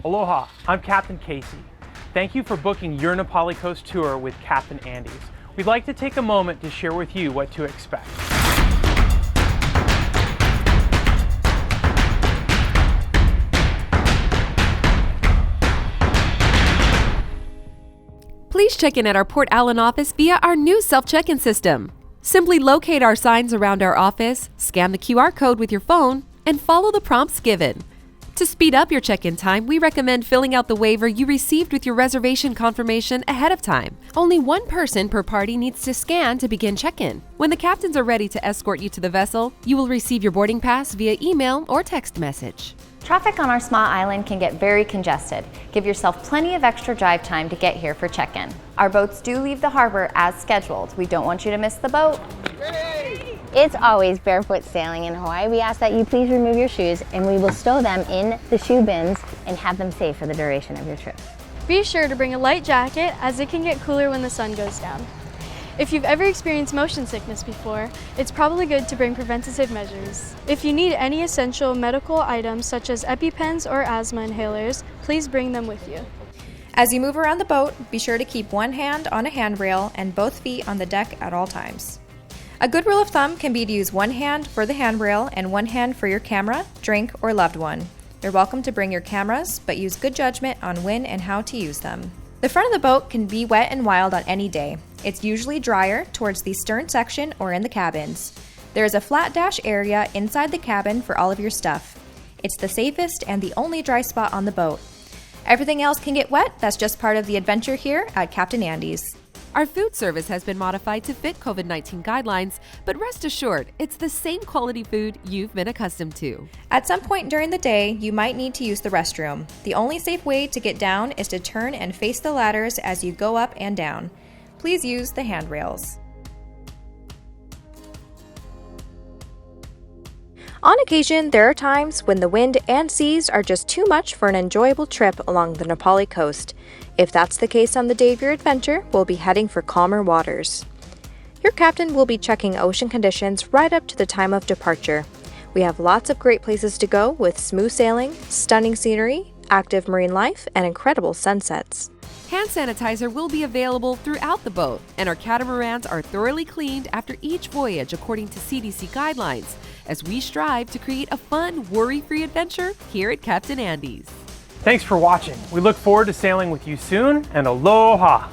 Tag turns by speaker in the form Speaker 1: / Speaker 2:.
Speaker 1: Aloha, I'm Captain Casey. Thank you for booking your Na Pali Coast tour with Captain Andes. We'd like to take a moment to share with you what to expect.
Speaker 2: Please check in at our Port Allen office via our new self-check-in system. Simply locate our signs around our office, scan the QR code with your phone, and follow the prompts given. To speed up your check-in time, we recommend filling out the waiver you received with your reservation confirmation ahead of time. Only one person per party needs to scan to begin check-in. When the captains are ready to escort you to the vessel, you will receive your boarding pass via email or text message.
Speaker 3: Traffic on our small island can get very congested. Give yourself plenty of extra drive time to get here for check-in. Our boats do leave the harbor as scheduled. We don't want you to miss the boat.
Speaker 4: It's always barefoot sailing in Hawaii. We ask that you please remove your shoes and we will stow them in the shoe bins and have them safe for the duration of your trip.
Speaker 5: Be sure to bring a light jacket as it can get cooler when the sun goes down. If you've ever experienced motion sickness before, it's probably good to bring preventative measures. If you need any essential medical items such as EpiPens or asthma inhalers, please bring them with you.
Speaker 6: As you move around the boat, be sure to keep one hand on a handrail and both feet on the deck at all times. A good rule of thumb can be to use one hand for the handrail and one hand for your camera, drink, or loved one. You're welcome to bring your cameras, but use good judgment on when and how to use them. The front of the boat can be wet and wild on any day. It's usually drier towards the stern section or in the cabins. There is a flat dash area inside the cabin for all of your stuff. It's the safest and the only dry spot on the boat. Everything else can get wet, that's just part of the adventure here at Captain Andes.
Speaker 2: Our food service has been modified to fit COVID-19 guidelines, but rest assured, it's the same quality food you've been accustomed to.
Speaker 6: At some point during the day, you might need to use the restroom. The only safe way to get down is to turn and face the ladders as you go up and down. Please use the handrails. On occasion, there are times when the wind and seas are just too much for an enjoyable trip along the Na Pali coast. If that's the case on the day of your adventure, we'll be heading for calmer waters. Your captain will be checking ocean conditions right up to the time of departure. We have lots of great places to go with smooth sailing, stunning scenery, active marine life, and incredible sunsets.
Speaker 2: Hand sanitizer will be available throughout the boat, and our catamarans are thoroughly cleaned after each voyage according to CDC guidelines, as we strive to create a fun, worry-free adventure here at Captain Andes.
Speaker 1: Thanks for watching. We look forward to sailing with you soon, and aloha!